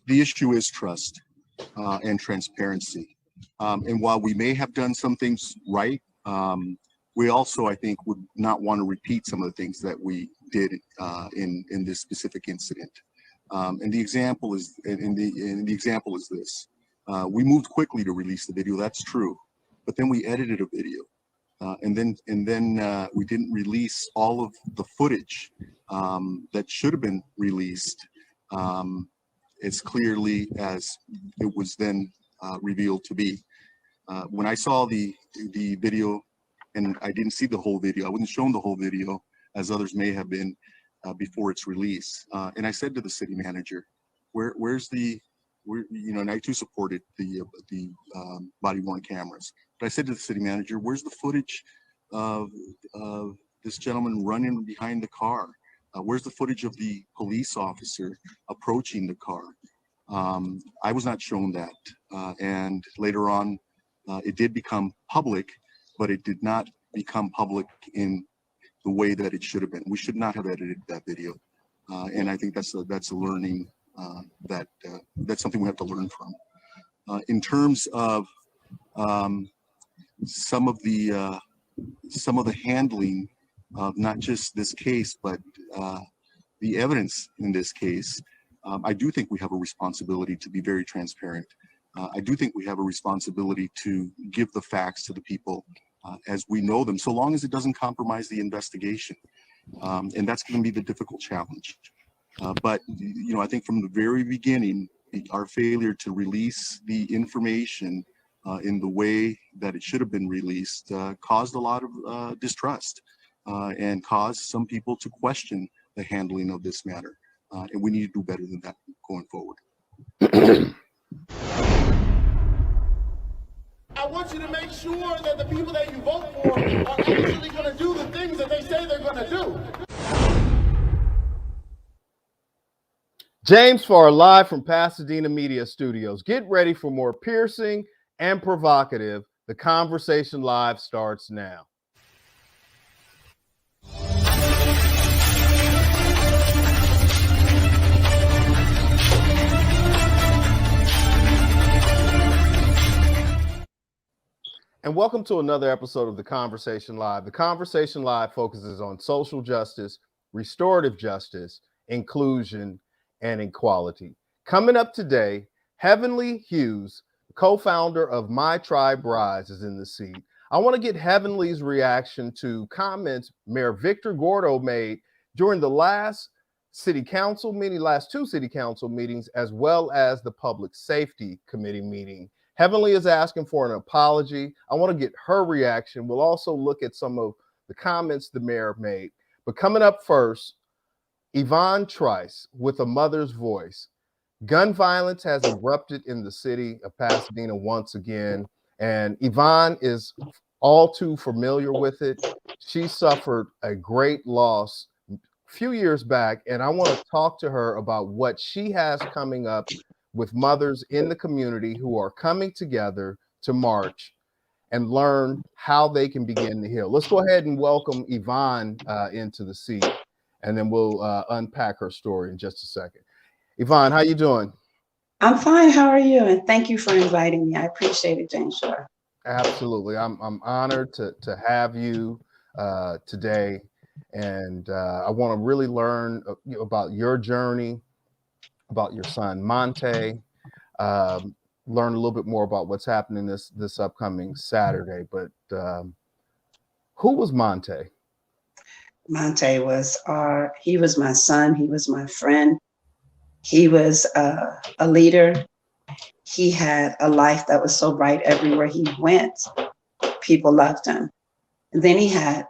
the issue is trust and transparency. And while we may have done some things right, we also, I think, would not want to repeat some of the things that we did in this specific incident. And the example is, the example is this: we moved quickly to release the video. That's true, but then we edited a video, and then we didn't release all of the footage that should have been released as clearly as it was then revealed to be. When I saw the video, and I didn't see the whole video, I wasn't shown the whole video as others may have been before its release. And I said to the city manager, where's the, and I too supported the body worn cameras. But I said to the city manager, where's the footage of this gentleman running behind the car? Where's the footage of the police officer approaching the car? I was not shown that. And later on, it did become public, but it did not become public in the way that it should have been. We should not have edited that video. And I think that's a learning that's something we have to learn from. In terms of some of the handling of not just this case, but the evidence in this case, I do think we have a responsibility to be very transparent. I do think we have a responsibility to give the facts to the people as we know them, so long as it doesn't compromise the investigation. And that's going to be the difficult challenge. But I think from the very beginning, our failure to release the information in the way that it should have been released caused a lot of distrust and caused some people to question the handling of this matter. And we need to do better than that going forward. I want you to make sure that the people that you vote for are actually going to do the things that they say they're going to do. James Farr, live from Pasadena Media Studios. Get ready for more piercing and provocative. The Conversation Live starts now. And welcome to another episode of The Conversation Live. The Conversation Live focuses on social justice, restorative justice, inclusion, and equality. Coming up today, Heavenly Hughes, co-founder of My Tribe Rise, is in the seat. I want to get Heavenly's reaction to comments Mayor Victor Gordo made during the last city council meeting, last two city council meetings, as well as the Public Safety Committee meeting. Heavenly is asking for an apology. I want to get her reaction. We'll also look at some of the comments the mayor made. But coming up first, Yvonne Trice with A Mother's Voice. Gun violence has erupted in the city of Pasadena once again, and Yvonne is all too familiar with it. She suffered a great loss a few years back, and I want to talk to her about what she has coming up with mothers in the community who are coming together to march and learn how they can begin to heal. Let's go ahead and welcome Yvonne into the seat, and then we'll unpack her story in just a second. Yvonne, how you doing? I'm fine. How are you? And thank you for inviting me. I appreciate it, James. Sure. Absolutely. I'm honored to have you today, and I want to really learn about your journey, about your son Monte, learn a little bit more about what's happening this upcoming Saturday. But who was Monte? Monte was he was my son. He was my friend. He was a leader. He had a life that was so bright everywhere he went. People loved him. And then he had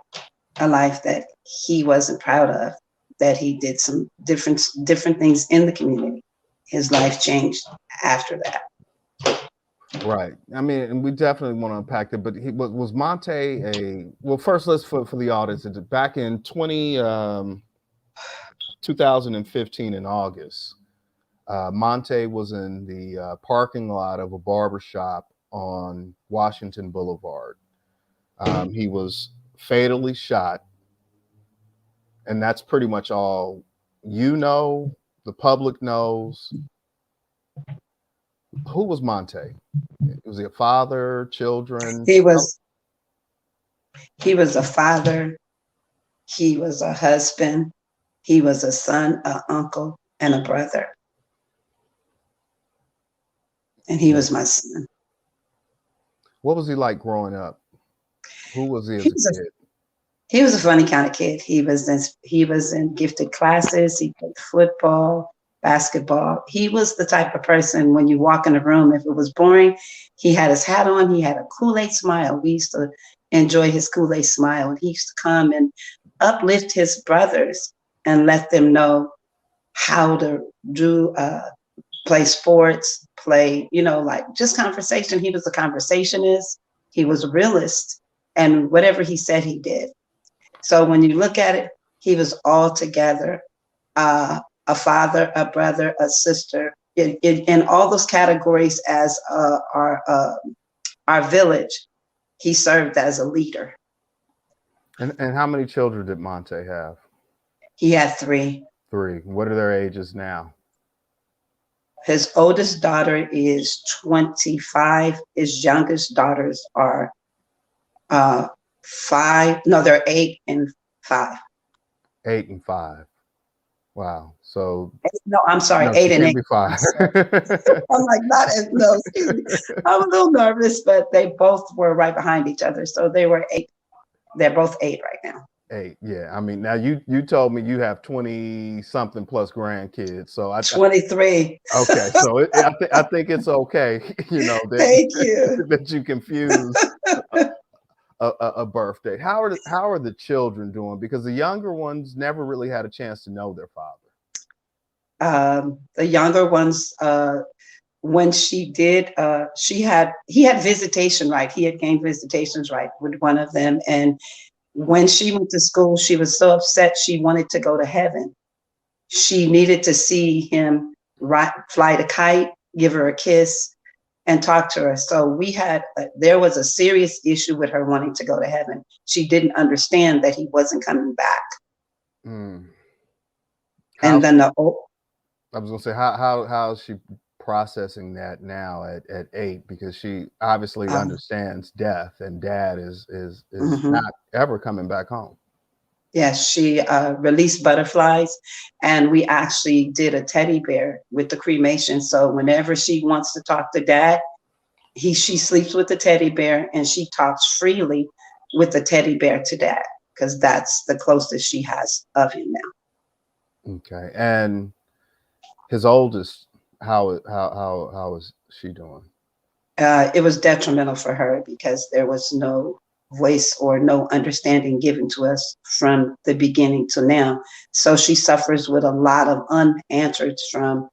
a life that he wasn't proud of, that he did some different things in the community. His life changed after that. Right. I mean, and we definitely want to unpack that, but was Monte well, first let's for the audience, back in 2015 in August, Monte was in the parking lot of a barbershop on Washington Boulevard. He was fatally shot, and that's pretty much all the public knows. Who was Monte? Was he a father, children? He was a father, he was a husband, he was a son, an uncle, and a brother. And he was my son. What was he like growing up? Who was he as He a was a, kid? he was a funny kind of kid. He was in gifted classes. He played football, basketball. He was the type of person when you walk in the room, if it was boring, he had his hat on. He had a Kool-Aid smile. We used to enjoy his Kool-Aid smile. And he used to come and uplift his brothers and let them know how to do play sports, play, like just conversation. He was a conversationist. He was a realist. And whatever he said, he did. So when you look at it, he was all together, a father, a brother, a sister, in all those categories as our village. He served as a leader. And how many children did Monte have? He had 3. 3. What are their ages now? His oldest daughter is 25. His youngest daughters are 5. No, they're 8 and 5. 8 and 5. Wow. So no, I'm sorry, no, 8 and 8. 5. I'm like, not as no, excuse me. I'm a little nervous, but they both were right behind each other. So they were 8. They're both 8 right now. 8, yeah. I mean, now you told me you have 20 something plus grandkids, so 23. Okay, so I think it's okay, Thank you. that you confuse a birthday. How are the children doing? Because the younger ones never really had a chance to know their father. The younger ones, when she did, he had visitation right. He had gained visitations right with one of them, and when she went to school, she was so upset she wanted to go to heaven. She needed to see him fly the kite, give her a kiss, and talk to her. So there was a serious issue with her wanting to go to heaven. She didn't understand that he wasn't coming back. And then I was gonna say, how is she processing that now at 8, because she obviously understands death, and dad is not ever coming back home. Yes, she released butterflies, and we actually did a teddy bear with the cremation. So whenever she wants to talk to dad, she sleeps with the teddy bear, and she talks freely with the teddy bear to dad, because that's the closest she has of him now. Okay, and his oldest, how is she doing? It was detrimental for her because there was no voice or no understanding given to us from the beginning to now. So she suffers with a lot of unanswered from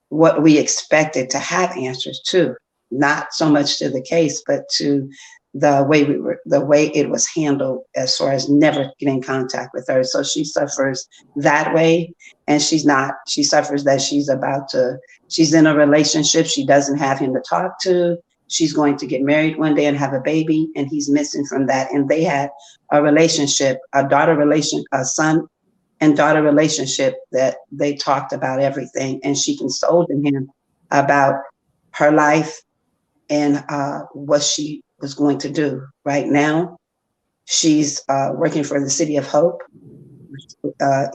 what we expected to have answers to, not so much to the case, but to the way it was handled as far as never getting in contact with her. So she suffers that way, and she suffers that she's in a relationship. She doesn't have him to talk to. She's going to get married one day and have a baby, and he's missing from that. And they had a relationship, a son and daughter relationship that they talked about everything. And she consoled him about her life and what she was going to do. Right now, she's working for the City of Hope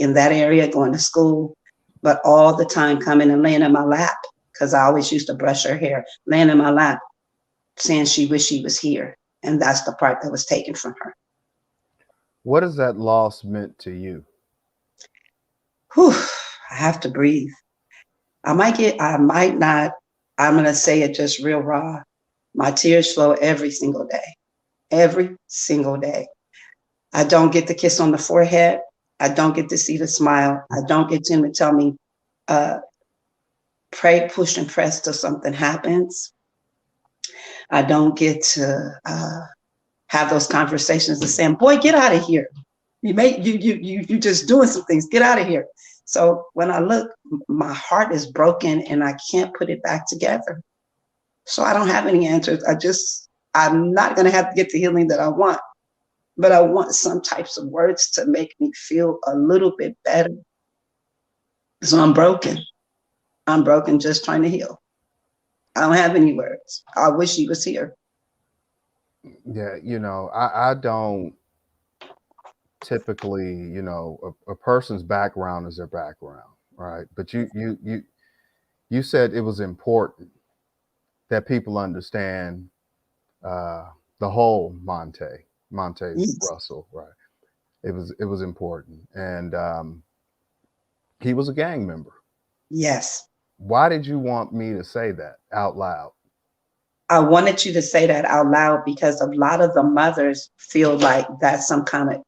in that area, going to school, but all the time coming and laying in my lap, because I always used to brush her hair, laying in my lap, saying she wished she was here. And that's the part that was taken from her. What has that loss meant to you? Whew, I have to breathe. I might not, I'm going to say it just real raw. My tears flow every single day. Every single day. I don't get the kiss on the forehead. I don't get to see the smile. I don't get him to tell me, pray, push, and press till something happens. I don't get to have those conversations of saying, boy, get out of here. You just doing some things. Get out of here. So when I look, my heart is broken and I can't put it back together. So I don't have any answers. I'm not going to have to get the healing that I want, but I want some types of words to make me feel a little bit better. So I'm broken. I'm broken just trying to heal. I don't have any words. I wish he was here. Yeah, I don't typically, a person's background is their background, right? But you said it was important that people understand the whole Monte Yes. Russell, right? It was important, and he was a gang member. Yes. Why did you want me to say that out loud? I wanted you to say that out loud because a lot of the mothers feel like that's some kind of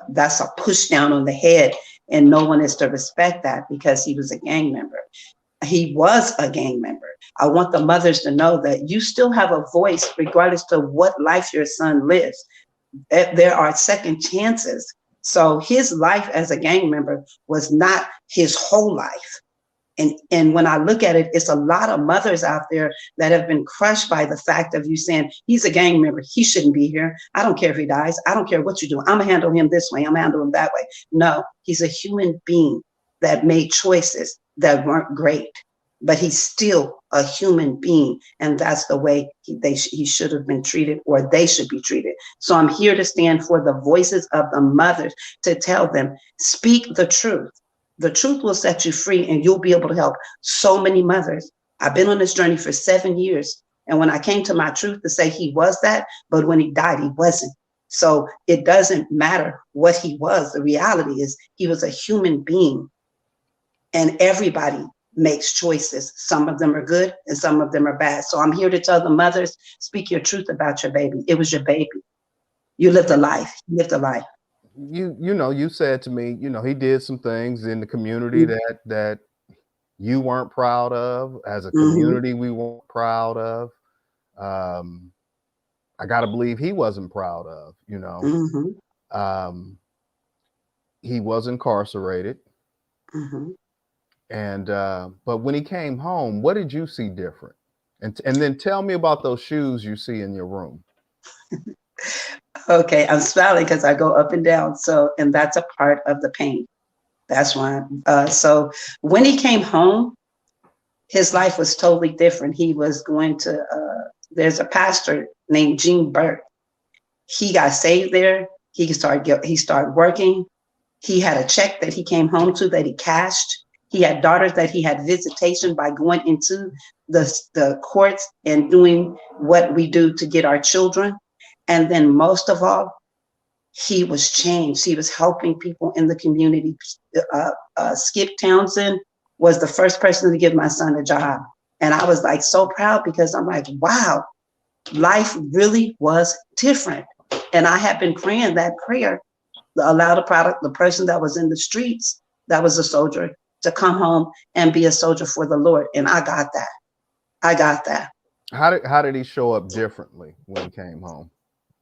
that's a push down on the head, and no one is to respect that because he was a gang member. He was a gang member. I want the mothers to know that you still have a voice regardless of what life your son lives. There are second chances. So his life as a gang member was not his whole life. And when I look at it, it's a lot of mothers out there that have been crushed by the fact of you saying, he's a gang member, he shouldn't be here. I don't care if he dies. I don't care what you do. I'm gonna handle him this way. I'm gonna handle him that way. No, he's a human being that made choices that weren't great, but he's still a human being. And that's the way he should have been treated, or they should be treated. So I'm here to stand for the voices of the mothers to tell them, speak the truth. The truth will set you free, and you'll be able to help so many mothers. I've been on this journey for 7 years. And when I came to my truth to say he was that, but when he died, he wasn't. So it doesn't matter what he was. The reality is he was a human being, and everybody makes choices. Some of them are good and some of them are bad. So I'm here to tell the mothers, speak your truth about your baby. It was your baby. You lived a life. You lived a life. You said to me, he did some things in the community that you weren't proud of. As a community, we weren't proud of. I gotta believe he wasn't proud of. He was incarcerated, and but when he came home, what did you see different? And then tell me about those shoes you see in your room. Okay, I'm smiling because I go up and down. So, and that's a part of the pain. That's why. So when he came home, his life was totally different. He was going to, there's a pastor named Gene Burke. He got saved there. He started working. He had a check that he came home to that he cashed. He had daughters that he had visitation by going into the courts and doing what we do to get our children. And then most of all, he was changed. He was helping people in the community. Skip Townsend was the first person to give my son a job. And I was like so proud because I'm like, wow, life really was different. And I had been praying that prayer, allow the person that was in the streets, that was a soldier, to come home and be a soldier for the Lord. And I got that. I got that. How did he show up differently when he came home?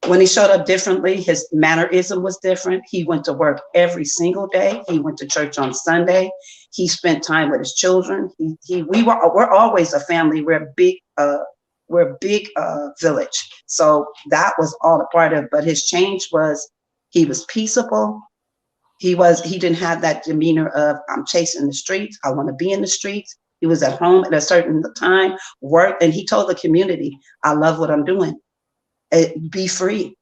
When he showed up differently, his mannerism was different. He went to work every single day. He went to church on Sunday. He spent time with his children. We're always a family. We're a big village. So that was all a part of. But his change was he was peaceable. He didn't have that demeanor of I'm chasing the streets. I want to be in the streets. He was at home at a certain time, work, and he told the community, I love what I'm doing. Be free,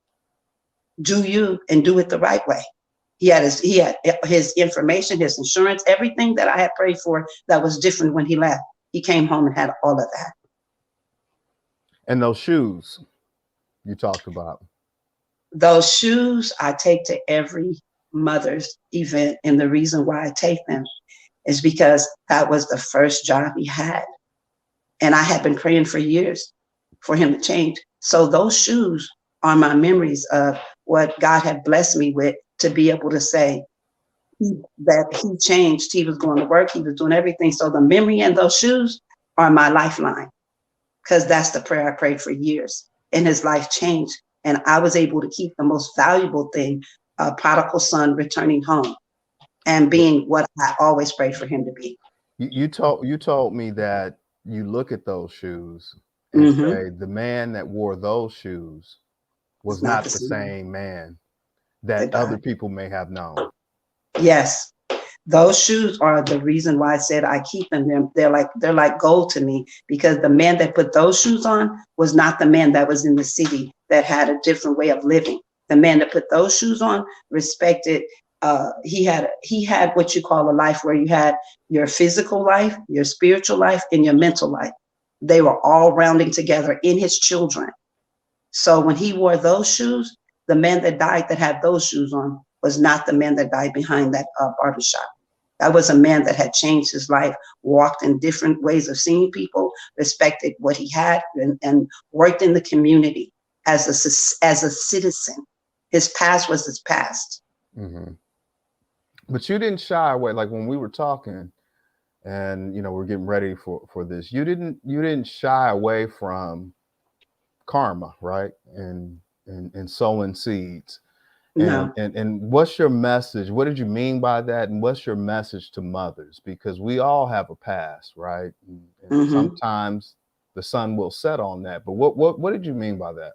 do you, and do it the right way. He had his information, his insurance, everything that I had prayed for that was different when he left. He came home and had all of that. And those shoes you talked about. Those shoes I take to every mother's event. And the reason why I take them is because that was the first job he had. And I had been praying for years for him to change. So those shoes are my memories of what God had blessed me with to be able to say that he changed. He was going to work. He was doing everything. So the memory and those shoes are my lifeline, because that's the prayer I prayed for years. And his life changed. And I was able to keep the most valuable thing, a prodigal son returning home and being what I always prayed for him to be. You told me that you look at those shoes and say the man that wore those shoes was not the same man that other people may have known. Yes. Those shoes are the reason why I said I keep them. They're like gold to me, because the man that put those shoes on was not the man that was in the city that had a different way of living. The man that put those shoes on respected. He had what you call a life where you had your physical life, your spiritual life, and your mental life. They were all rounding together in his children. So when he wore those shoes, the man that died that had those shoes on was not the man that died behind that barbershop. That was a man that had changed his life, walked in different ways of seeing people, respected what he had, and worked in the community as a citizen. His past was his past. Mm-hmm. But you didn't shy away. Like when we were talking, and we're getting ready for this, you didn't shy away from karma, right? And sowing seeds. No. And what's your message? What did you mean by that? And what's your message to mothers? Because we all have a past, right? And sometimes the sun will set on that. But what did you mean by that?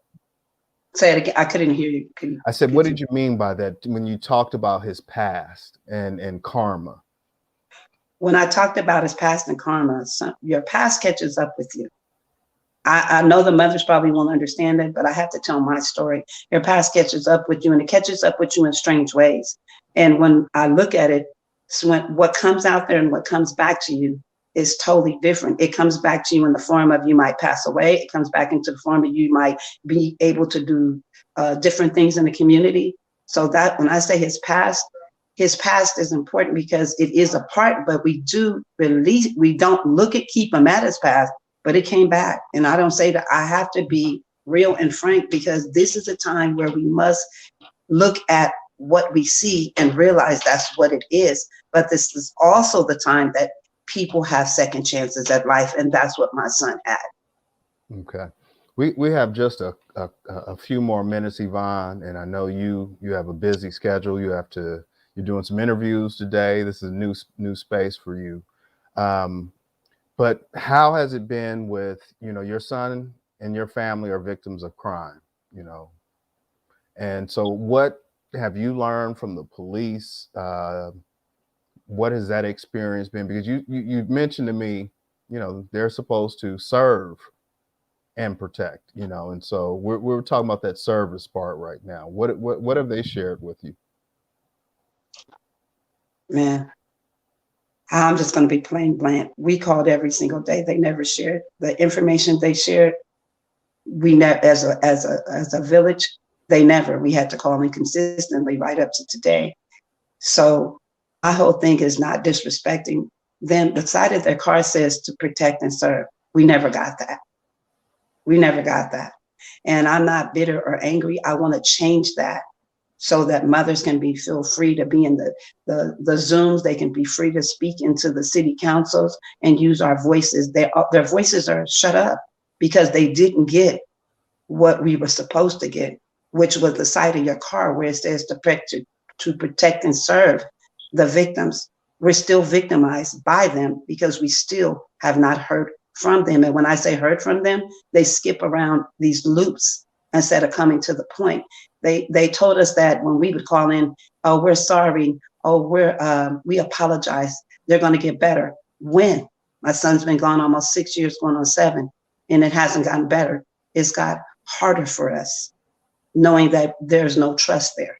Say it again. I couldn't hear you. I said, what did you mean by that when you talked about his past and karma? When I talked about his past and karma, your past catches up with you. I know the mothers probably won't understand it, but I have to tell my story. Your past catches up with you, and it catches up with you in strange ways. And when I look at it, what comes out there and what comes back to you is totally different. It comes back to you in the form of you might pass away. It comes back into the form of you might be able to do different things in the community. So that when I say his past is important because it is a part, but we don't keep him at his past. But it came back. And I don't say that. I have to be real and frank, because this is a time where we must look at what we see and realize that's what it is. But this is also the time that people have second chances at life. And that's what my son had. Okay. We have just a few more minutes, Yvonne. And I know you have a busy schedule. You're doing some interviews today. This is a new space for you. But how has it been with, your son and your family are victims of crime, and so what have you learned from the police? What has that experience been? Because you mentioned to me, they're supposed to serve and protect, and so we're talking about that service part right now. What have they shared with you? Man. I'm just going to be plain blank. We called every single day. They never shared the information they shared. We never, as a village, they never. We had to call them consistently right up to today. So my whole thing is not disrespecting them. The side of their car says to protect and serve. We never got that. And I'm not bitter or angry. I want to change that, so that mothers can feel free to be in the Zooms. They can be free to speak into the city councils and use our voices. Their voices are shut up because they didn't get what we were supposed to get, which was the side of your car where it says to protect and serve the victims. We're still victimized by them because we still have not heard from them. And when I say heard from them, they skip around these loops instead of coming to the point. They told us that when we would call in, oh, we're sorry, oh, we apologize, they're going to get better. When? My son's been gone almost 6 years, going on 7, and it hasn't gotten better. It's got harder for us, knowing that there's no trust there.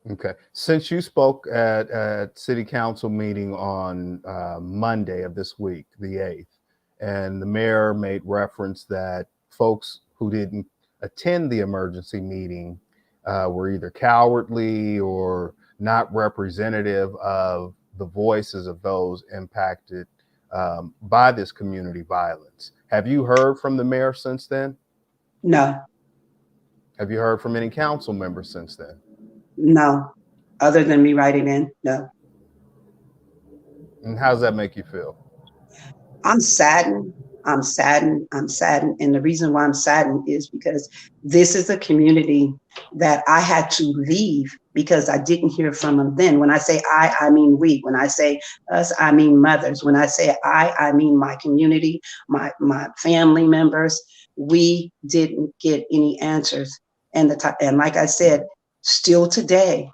Okay. Since you spoke at City Council meeting on Monday of this week, the 8th, and the mayor made reference that folks who didn't attend the emergency meeting were either cowardly or not representative of the voices of those impacted by this community violence. Have you heard from the mayor since then? No. Have you heard from any council members since then? No. Other than me writing in, no. And how does that make you feel? I'm saddened. And the reason why I'm saddened is because this is a community that I had to leave because I didn't hear from them then. When I say I mean we. When I say us, I mean mothers. When I say I mean my community, my family members. We didn't get any answers. And like I said, still today,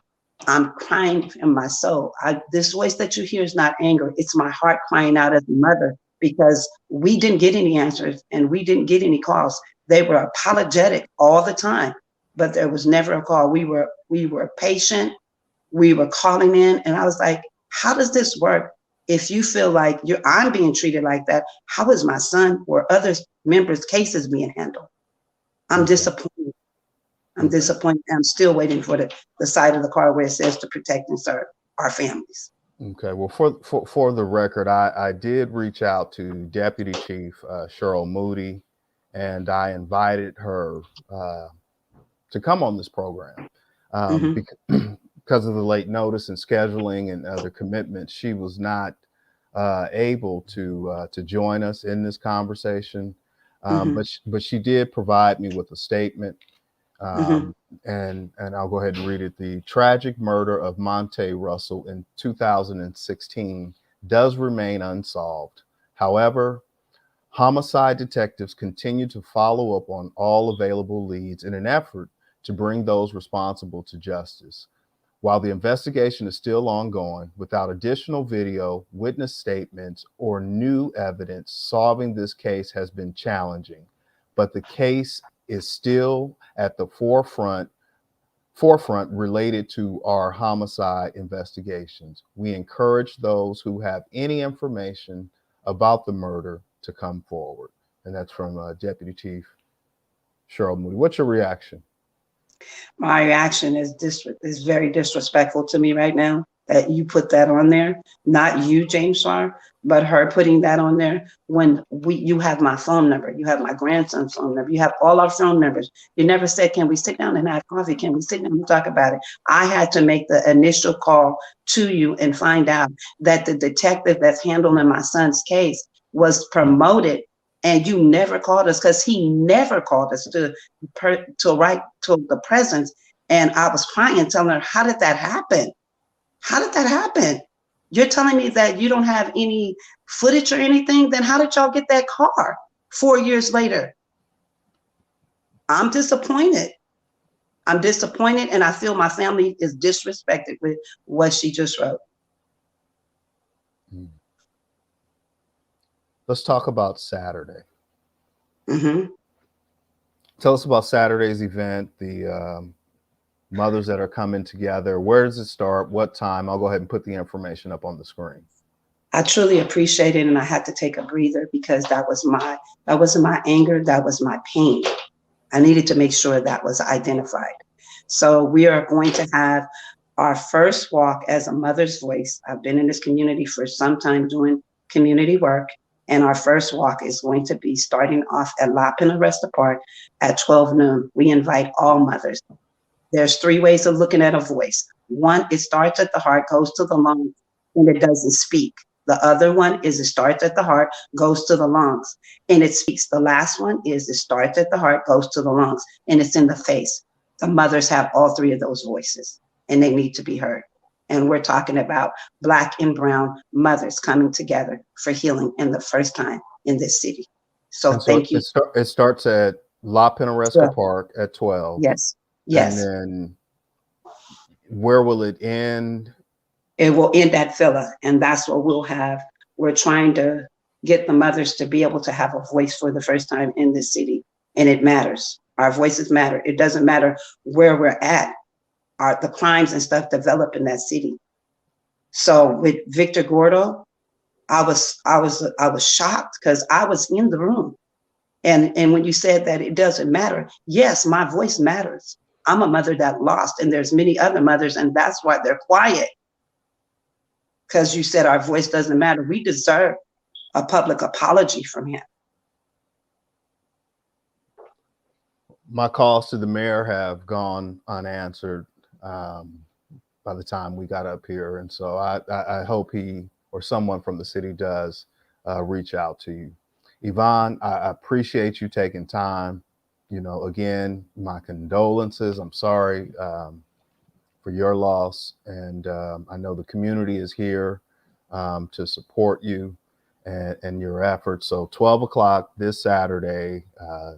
I'm crying in my soul. This voice that you hear is not anger. It's my heart crying out as a mother, because we didn't get any answers and we didn't get any calls. They were apologetic all the time, but there was never a call. We were patient. We were calling in, and I was like, how does this work? If you feel like I'm being treated like that, how is my son or other members' cases being handled? I'm disappointed. I'm disappointed. I'm still waiting for the side of the car where it says to protect and serve our families. Okay. Well, for the record, I did reach out to Deputy Chief Cheryl Moody, and I invited her to come on this program. Because of the late notice and scheduling and other commitments, she was not able to join us in this conversation. But she did provide me with a statement. And I'll go ahead and read it. The tragic murder of Monte Russell in 2016 does remain unsolved. However, homicide detectives continue to follow up on all available leads in an effort to bring those responsible to justice. While the investigation is still ongoing, without additional video, witness statements, or new evidence, solving this case has been challenging. But the case is still at the forefront related to our homicide investigations. We encourage those who have any information about the murder to come forward. And that's from Deputy Chief Cheryl Moody. What's your reaction? My reaction is very disrespectful to me right now that you put that on there. Not you, James Farr, but her putting that on there when you have my phone number, you have my grandson's phone number, you have all our phone numbers. You never said, can we sit down and have coffee? Can we sit down and talk about it? I had to make the initial call to you and find out that the detective that's handling my son's case was promoted, and you never called us, because he never called us to write to the presence. And I was crying and telling her, how did that happen? How did that happen? You're telling me that you don't have any footage or anything? Then how did y'all get that car 4 years later? I'm disappointed. I'm disappointed, and I feel my family is disrespected with what she just wrote. Let's talk about Saturday. Tell us about Saturday's event, the mothers that are coming together. Where does it start? What time? I'll go ahead and put the information up on the screen. I truly appreciate it, and I had to take a breather because that wasn't my anger, that was my pain. I needed to make sure that was identified. So we are going to have our first walk as a mother's voice. I've been in this community for some time doing community work, and our first walk is going to be starting off at La Pinaresta Park at 12 noon. We invite all mothers. There's 3 ways of looking at a voice. One, it starts at the heart, goes to the lungs, and it doesn't speak. The other one is it starts at the heart, goes to the lungs, and it speaks. The last one is it starts at the heart, goes to the lungs, and it's in the face. The mothers have all 3 of those voices, and they need to be heard. And we're talking about Black and brown mothers coming together for healing in the first time in this city. So thank you. It starts at La Pinaresta Park at 12. Yes. And then where will it end? It will end at Villa, and that's what we'll have. We're trying to get the mothers to be able to have a voice for the first time in this city, and it matters. Our voices matter. It doesn't matter where we're at. The crimes and stuff develop in that city. So with Victor Gordo, I was shocked because I was in the room. And when you said that it doesn't matter, yes, my voice matters. I'm a mother that lost, and there's many other mothers, and that's why they're quiet. Because you said our voice doesn't matter. We deserve a public apology from him. My calls to the mayor have gone unanswered by the time we got up here. And so I hope he or someone from the city does reach out to you. Yvonne, I appreciate you taking time. You know, again, my condolences. I'm sorry for your loss. And I know the community is here to support you and your efforts. So 12 o'clock this Saturday,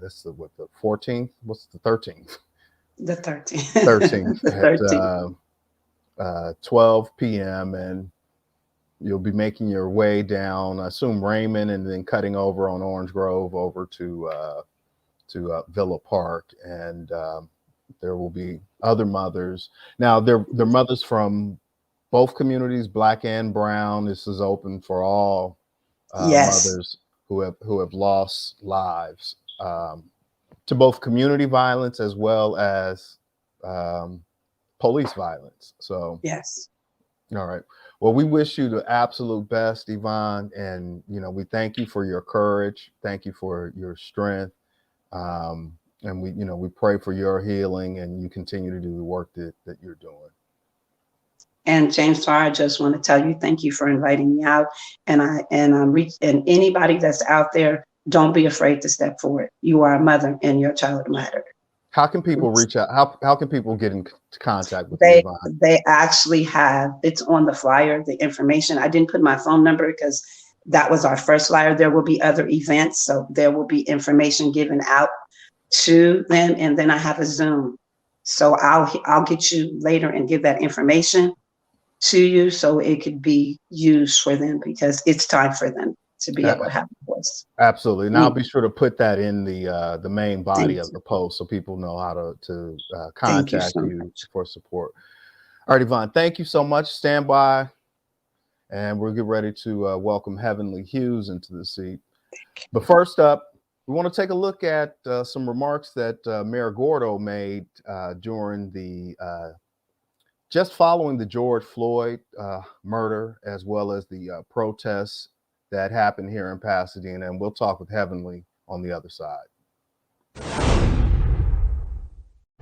that's the 14th? What's the 13th? The 13th. 13th. 13th. 12 p.m. and you'll be making your way down, I assume Raymond, and then cutting over on Orange Grove over to Villa Park, and there will be other mothers. Now, they're mothers from both communities, Black and Brown. This is open for all Yes. mothers who have lost lives to both community violence as well as police violence. So, Yes. all right. Well, we wish you the absolute best, Yvonne, and we thank you for your courage. Thank you for your strength, and we pray for your healing, and you continue to do the work that you're doing. And James Farr, I just want to tell you, thank you for inviting me out. And anybody that's out there, don't be afraid to step forward. You are a mother, and your child matters. How can people reach out? How can people get in contact with you? Yvonne? They actually have, it's on the flyer, the information. I didn't put my phone number because that was our first flyer. There will be other events, so there will be information given out to them, and then I have a Zoom. So I'll get you later and give that information to you so it could be used for them, because it's time for them to be able to have a voice. Absolutely. And I'll be sure to put that in the main body of the post so people know how to contact you for support. All right, Yvonne, thank you so much. Stand by, and we'll get ready to welcome Heavenly Hughes into the seat. But first up, we want to take a look at some remarks that Mayor Gordo made during the just following the George Floyd murder, as well as the protests that happened here in Pasadena. And we'll talk with Heavenly on the other side.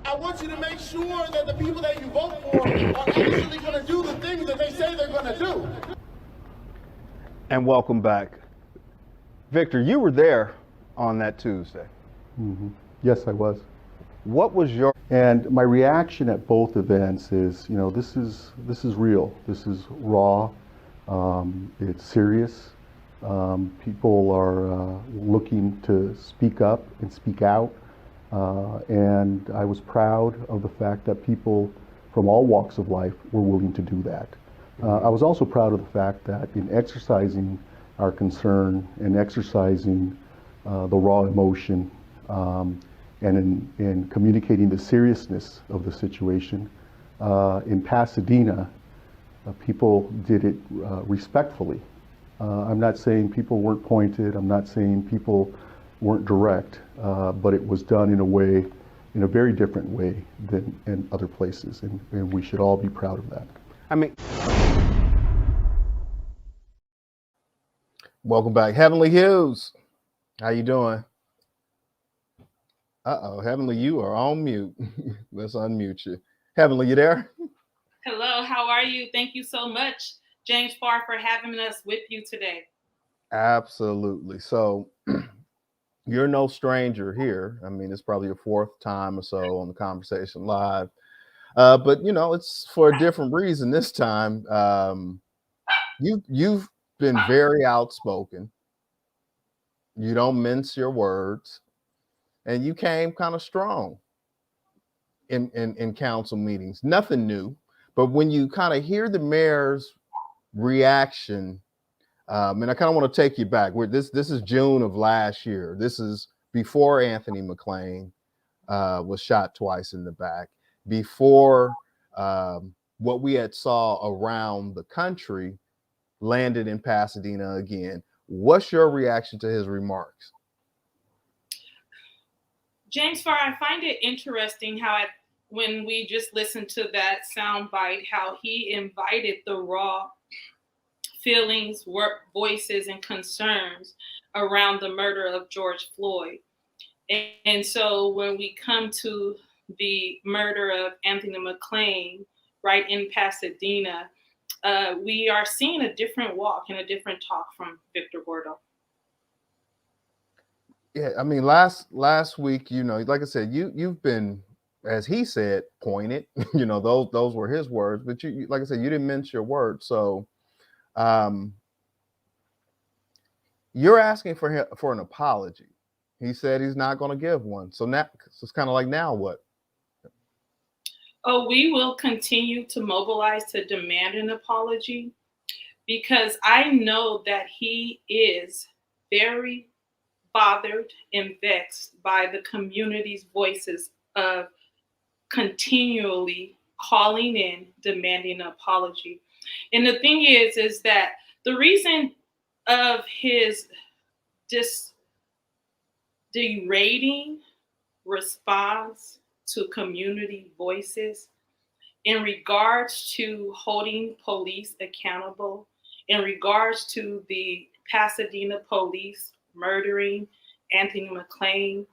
I want you to make sure that the people that you vote for are actually going to do the things that they say they're going to do. And welcome back. Victor, you were there on that Tuesday. Mm-hmm. Yes, I was. What was your... And my reaction at both events is, this is real. This is raw. It's serious. People are looking to speak up and speak out. And I was proud of the fact that people from all walks of life were willing to do that. I was also proud of the fact that in exercising our concern and exercising the raw emotion, and in communicating the seriousness of the situation, in Pasadena, people did it respectfully. I'm not saying people weren't pointed, I'm not saying people weren't direct, but it was done in a very different way than in other places, and we should all be proud of that. I mean, welcome back. Heavenly Hughes, how you doing? Uh-oh, Heavenly, you are on mute. Let's unmute you. Heavenly, you there? Hello, how are you? Thank you so much, James Farr, for having us with you today. Absolutely. So you're no stranger here. I mean, it's probably your fourth time or so on the Conversation Live. But, it's for a different reason this time. You've been very outspoken. You don't mince your words. And you came kind of strong in council meetings. Nothing new, but when you kind of hear the mayor's reaction, and I kind of want to take you back. This is June of last year. This is before Anthony McClain was shot twice in the back, before what we had saw around the country landed in Pasadena again. What's your reaction to his remarks? James Farr, I find it interesting how when we just listened to that soundbite, how he invited the raw feelings, voices, and concerns around the murder of George Floyd. And so when we come to the murder of Anthony McClain right in Pasadena, we are seeing a different walk and a different talk from Victor Gordo. Yeah, I mean, last week, like I said, you've been, as he said, pointed. Those were his words. But you, like I said, you didn't mince your words. So, you're asking for an apology. He said he's not going to give one. So now it's kind of like, now what? Oh, we will continue to mobilize to demand an apology because I know that he is very bothered and vexed by the community's voices of continually calling in, demanding an apology. And the thing is that the reason of his dis derating response to community voices in regards to holding police accountable, in regards to the Pasadena police murdering Anthony McClain,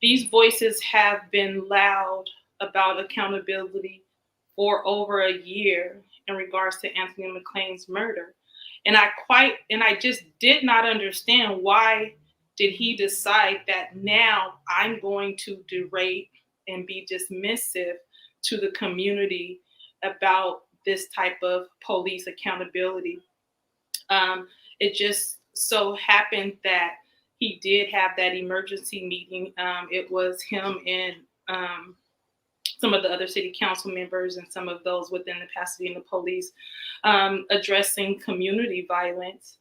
these voices have been loud about accountability for over a year in regards to Anthony McClain's murder. And I just did not understand why did he decide that now I'm going to derate and be dismissive to the community about this type of police accountability. It just so happened that he did have that emergency meeting. It was him and some of the other city council members and some of those within the Pasadena police addressing community violence.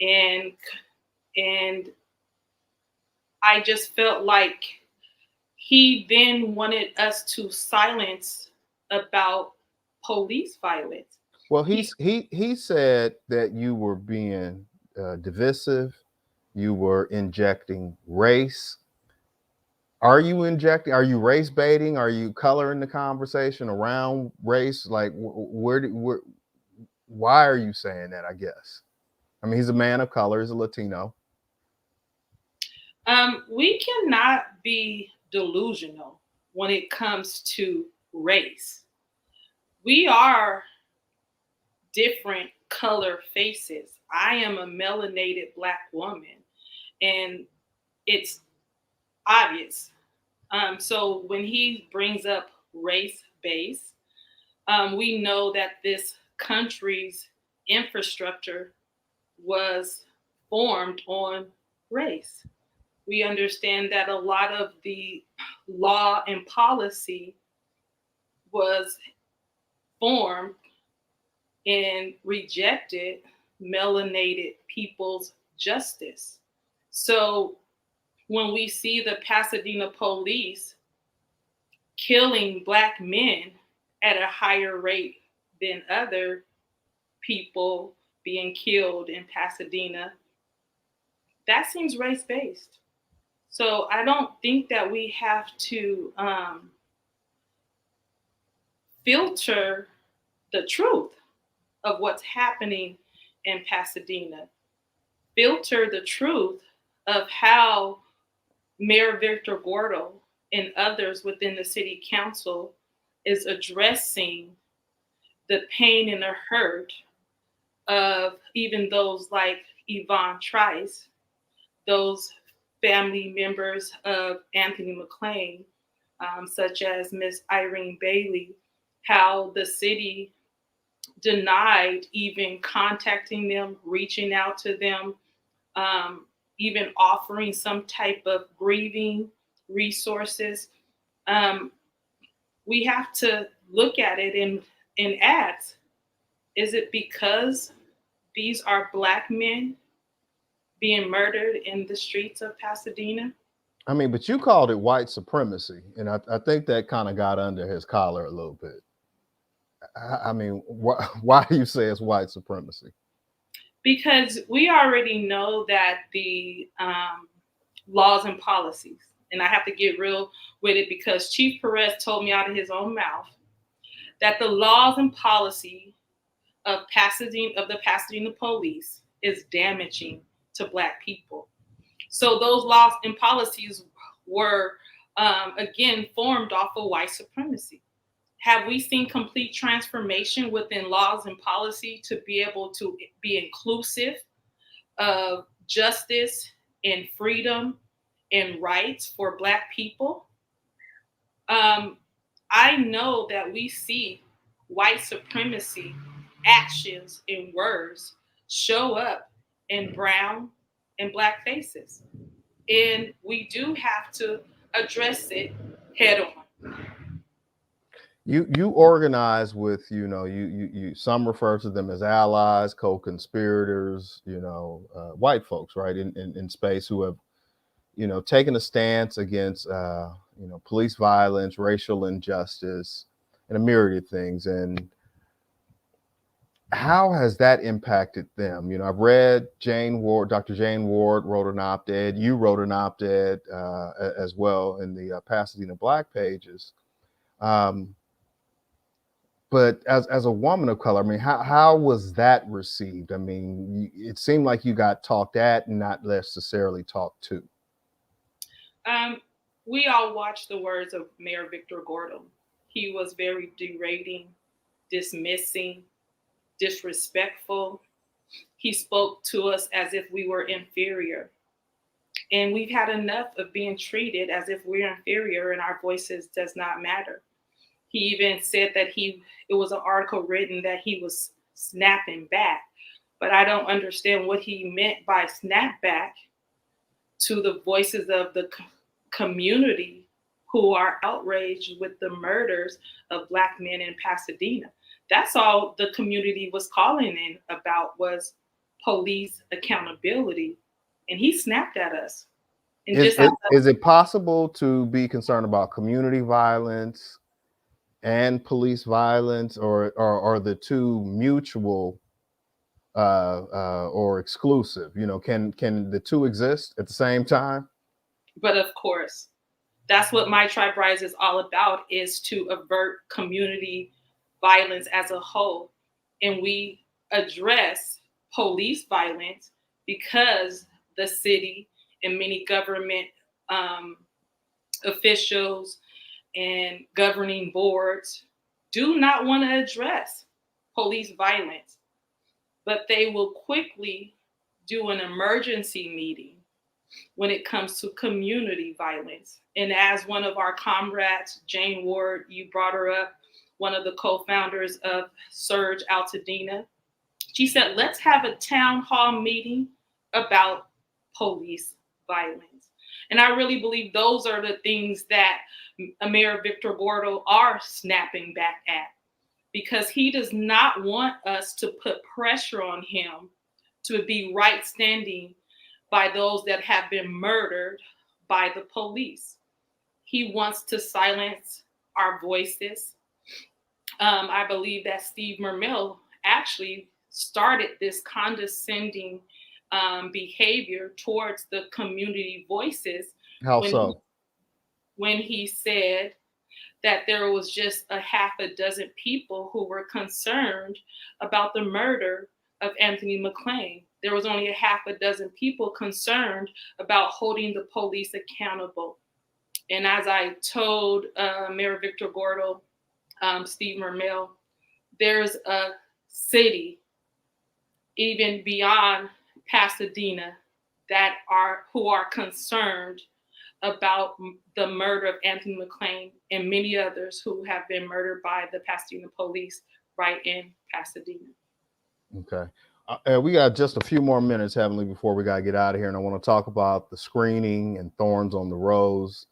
And I just felt like he then wanted us to silence about police violence. Well, he said that you were being divisive, you were injecting race. Are you injecting? Are you race baiting? Are you coloring the conversation around race? Like, why are you saying that? I guess. I mean, he's a man of color. He's a Latino. We cannot be delusional when it comes to race. We are different color faces. I am a melanated Black woman, and it's obvious. So when he brings up race base, we know that this country's infrastructure was formed on race. We understand that a lot of the law and policy was formed and rejected melanated people's justice. So when we see the Pasadena police killing Black men at a higher rate than other people being killed in Pasadena, that seems race-based. So I don't think that we have to filter the truth of what's happening in Pasadena, filter the truth of how Mayor Victor Gordo and others within the city council is addressing the pain and the hurt of even those like Yvonne Trice, those family members of Anthony McClain, such as Miss Irene Bailey, how the city denied even contacting them, reaching out to them, even offering some type of grieving resources. We have to look at it and ask, is it because these are Black men being murdered in the streets of Pasadena? I mean, but you called it white supremacy, and I think that kind of got under his collar a little bit. I mean, why do you say it's white supremacy? Because we already know that the laws and policies, and I have to get real with it because Chief Perez told me out of his own mouth that the laws and policy of the Pasadena police is damaging to Black people. So those laws and policies were, again, formed off of white supremacy. Have we seen complete transformation within laws and policy to be able to be inclusive of justice and freedom and rights for Black people? I know that we see white supremacy actions and words show up in brown and Black faces. And we do have to address it head on. You organize with, you some refer to them as allies, co-conspirators, white folks, right, in space who have, taken a stance against, police violence, racial injustice, and a myriad of things. And how has that impacted them? I've read Dr. Jane Ward wrote an op-ed. You wrote an op-ed as well in the Pasadena Black Pages. But as a woman of color, I mean, how was that received? I mean, it seemed like you got talked at and not necessarily talked to. We all watched the words of Mayor Victor Gordo. He was very degrading, dismissing, disrespectful. He spoke to us as if we were inferior. And we've had enough of being treated as if we're inferior and our voices does not matter. He even said that it was an article written that he was snapping back. But I don't understand what he meant by snap back to the voices of the community who are outraged with the murders of Black men in Pasadena. That's all the community was calling in about was police accountability. And he snapped at us. And is it possible to be concerned about community violence and police violence, or are the two mutual or exclusive? Can the two exist at the same time? But of course, that's what My Tribe Rise is all about, is to avert community violence as a whole. And we address police violence because the city and many government officials and governing boards do not want to address police violence, but they will quickly do an emergency meeting when it comes to community violence. And as one of our comrades, Jane Ward, you brought her up, one of the co-founders of Surge Altadena, she said, let's have a town hall meeting about police violence. And I really believe those are the things that Mayor Victor Gordo are snapping back at, because he does not want us to put pressure on him to be right standing by those that have been murdered by the police. He wants to silence our voices. I believe that Steve Mermel actually started this condescending behavior towards the community voices. How so? When he said that there was just a half a dozen people who were concerned about the murder of Anthony McClain. There was only a half a dozen people concerned about holding the police accountable. And as I told Mayor Victor Gordo, Steve Mermel, there's a city even beyond Pasadena who are concerned about the murder of Anthony McClain and many others who have been murdered by the Pasadena police right in Pasadena. Okay. We got just a few more minutes, Heavenly, before we got to get out of here. And I want to talk about the screening and Thorns on the Rose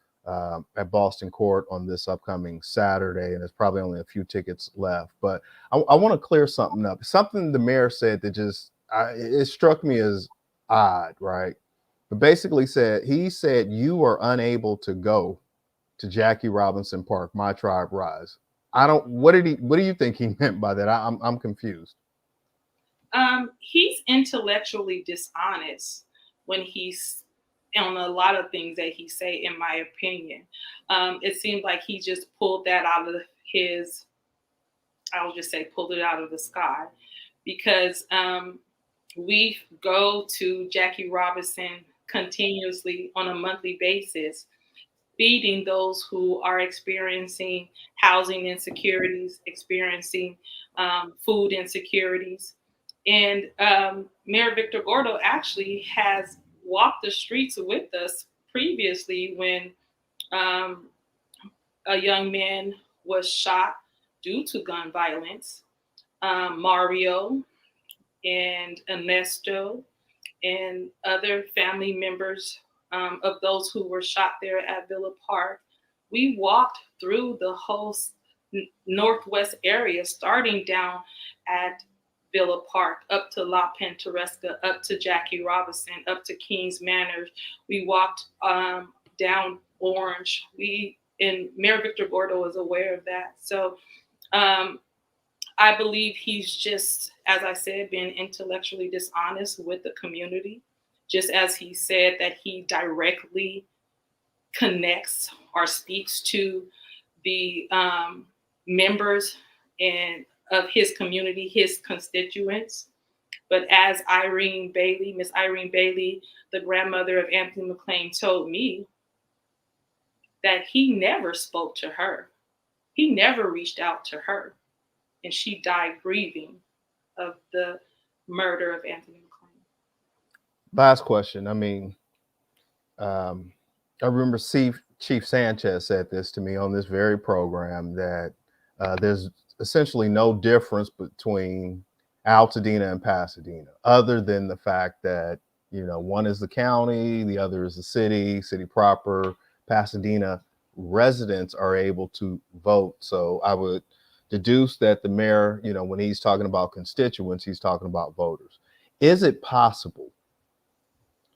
at Boston Court on this upcoming Saturday. And there's probably only a few tickets left. But I want to clear something up. Something the mayor said that it struck me as odd, right? But basically he said you are unable to go to Jackie Robinson Park, My Tribe Rise. What do you think he meant by that? I'm confused. He's intellectually dishonest when he's on a lot of things that he say, in my opinion. It seems like he just pulled that out of pulled it out of the sky, because we go to Jackie Robinson continuously on a monthly basis, feeding those who are experiencing housing insecurities, experiencing food insecurities. And Mayor Victor Gordo actually has walked the streets with us previously when a young man was shot due to gun violence. Mario and Ernesto and other family members of those who were shot there at Villa Park. We walked through the whole northwest area, starting down at Villa Park, up to La Pintoresca, up to Jackie Robinson, up to Kings Manor. We walked down Orange. And Mayor Victor Gordo is aware of that. So I believe he's just, as I said, been intellectually dishonest with the community, just as he said that he directly connects or speaks to the members of his community, his constituents. But as Miss Irene Bailey, the grandmother of Anthony McClain, told me, that he never spoke to her. He never reached out to her. And she died grieving of the murder of Anthony McClain. Last question. I mean, I remember Chief Sanchez said this to me on this very program, that there's essentially no difference between Altadena and Pasadena, other than the fact that, one is the county, the other is the city proper. Pasadena residents are able to vote. So I would deduce that the mayor, when he's talking about constituents, he's talking about voters. Is it possible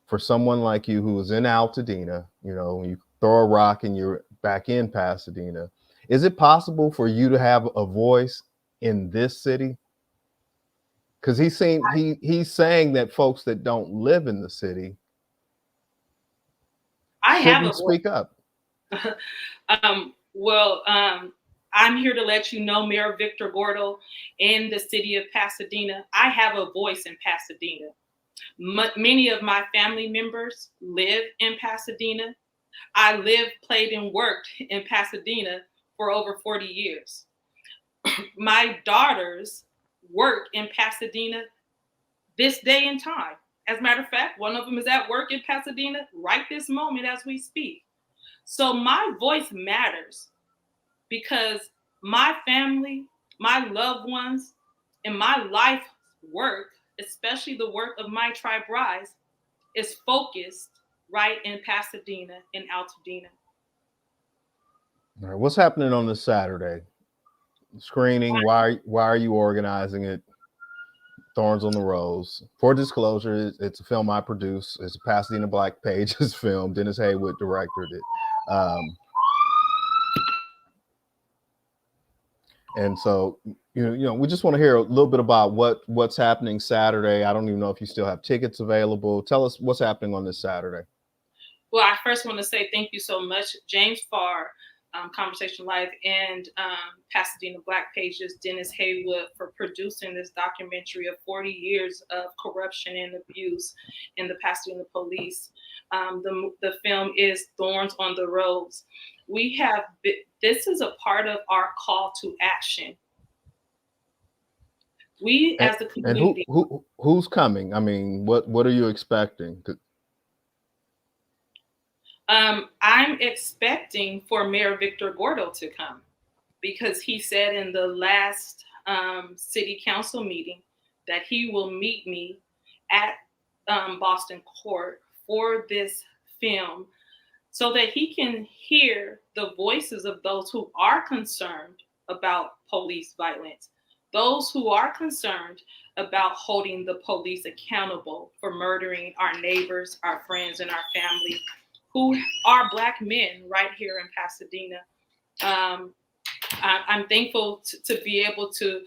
for someone like you who is in Altadena, you throw a rock and you're back in Pasadena, is it possible for you to have a voice in this city? Because he's saying that folks that don't live in the city shouldn't speak up. I'm here to let you know, Mayor Victor Gordo, in the city of Pasadena, I have a voice in Pasadena. Many of my family members live in Pasadena. I lived, played, and worked in Pasadena for over 40 years. My daughters work in Pasadena this day and time. As a matter of fact, one of them is at work in Pasadena right this moment as we speak. So my voice matters because my family, my loved ones, and my life work, especially the work of my tribe Rise, is focused right in Pasadena and Altadena. All right, what's happening on this Saturday? Screening. Why are you organizing it? Thorns on the Rose. For disclosure, it's a film I produced. It's a Pasadena Black Pages film. Dennis Haywood directed it. And so, we just want to hear a little bit about what's happening Saturday. I don't even know if you still have tickets available. Tell us what's happening on this Saturday. Well, I first want to say thank you so much, James Farr, Conversation Live, and Pasadena Black Pages, Dennis Haywood, for producing this documentary of 40 years of corruption and abuse in the Pasadena police. The film is Thorns on the Rose. This is a part of our call to action. We as a community. And who's coming? I mean, what are you expecting? I'm expecting for Mayor Victor Gordo to come, because he said in the last city council meeting that he will meet me at Boston Court for this film, so that he can hear the voices of those who are concerned about police violence, those who are concerned about holding the police accountable for murdering our neighbors, our friends, and our family, who are Black men right here in Pasadena. I'm thankful to be able to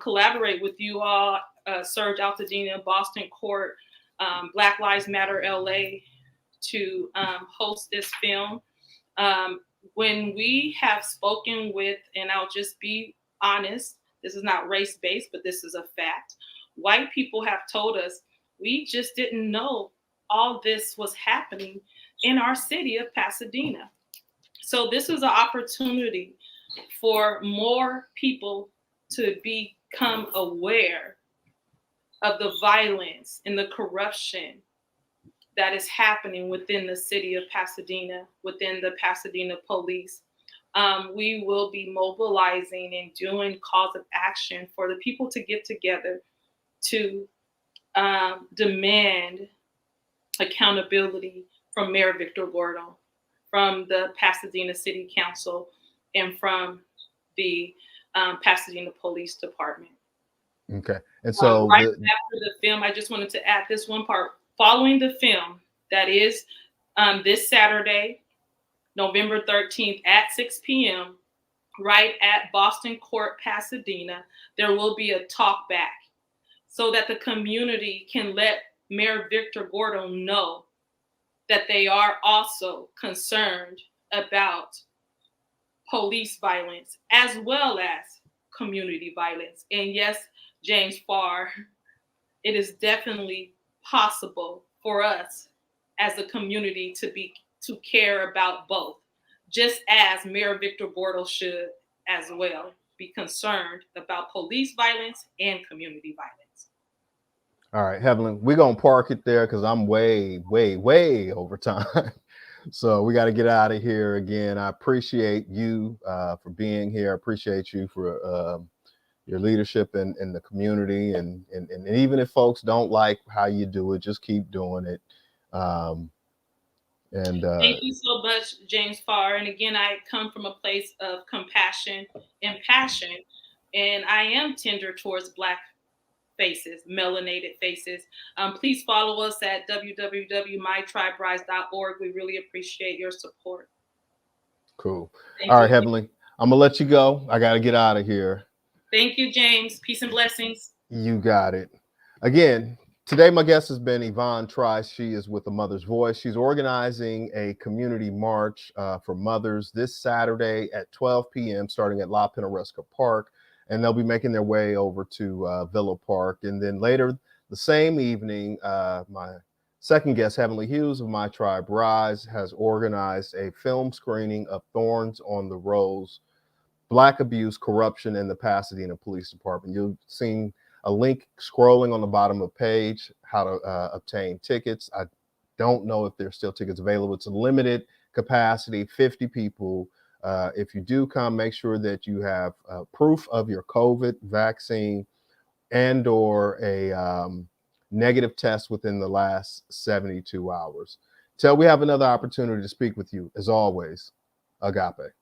collaborate with you all, Surge Altadena, Boston Court, Black Lives Matter LA, to host this film. When we have spoken with, and I'll just be honest, this is not race-based, but this is a fact. White people have told us, we just didn't know all this was happening in our city of Pasadena. So this is an opportunity for more people to become aware of the violence and the corruption that is happening within the city of Pasadena, within the Pasadena police. We will be mobilizing and doing calls of action for the people to get together to demand accountability from Mayor Victor Gordo, from the Pasadena City Council, and from the Pasadena Police Department. Okay. And so right after the film, I just wanted to add this one part. Following the film, that is this Saturday, November 13th at 6 p.m., right at Boston Court, Pasadena, there will be a talk back so that the community can let Mayor Victor Gordo know that they are also concerned about police violence as well as community violence. And yes, James Farr, it is definitely possible for us as a community to care about both, just as Mayor Victor Gordo should as well be concerned about police violence and community violence. All right, Heavenly, we're going to park it there because I'm way over time. So we got to get out of here again. I appreciate you for being here. I appreciate you for your leadership in the community. And even if folks don't like how you do it, just keep doing it. Thank you so much, James Farr. And again, I come from a place of compassion and passion, and I am tender towards Black faces, melanated faces. Please follow us at www.mytriberise.org. We really appreciate your support. Cool. All right, Heavenly, I'm gonna let you go. I got to get out of here. Thank you, James. Peace and blessings. You got it. Again, today my guest has been Yvonne Trice. She is with The Mother's Voice. She's organizing a community march for mothers this Saturday at 12 p.m. starting at La Pintoresca Park. And they'll be making their way over to Villa Park. And then later the same evening, my second guest, Heavenly Hughes of My Tribe Rise, has organized a film screening of Thorns on the Rose, Black Abuse, Corruption in the Pasadena Police Department. You've seen a link scrolling on the bottom of the page, how to obtain tickets. I don't know if there's still tickets available. It's a limited capacity, 50 people. If you do come, make sure that you have proof of your COVID vaccine and or a negative test within the last 72 hours. Till we have another opportunity to speak with you, as always, agape.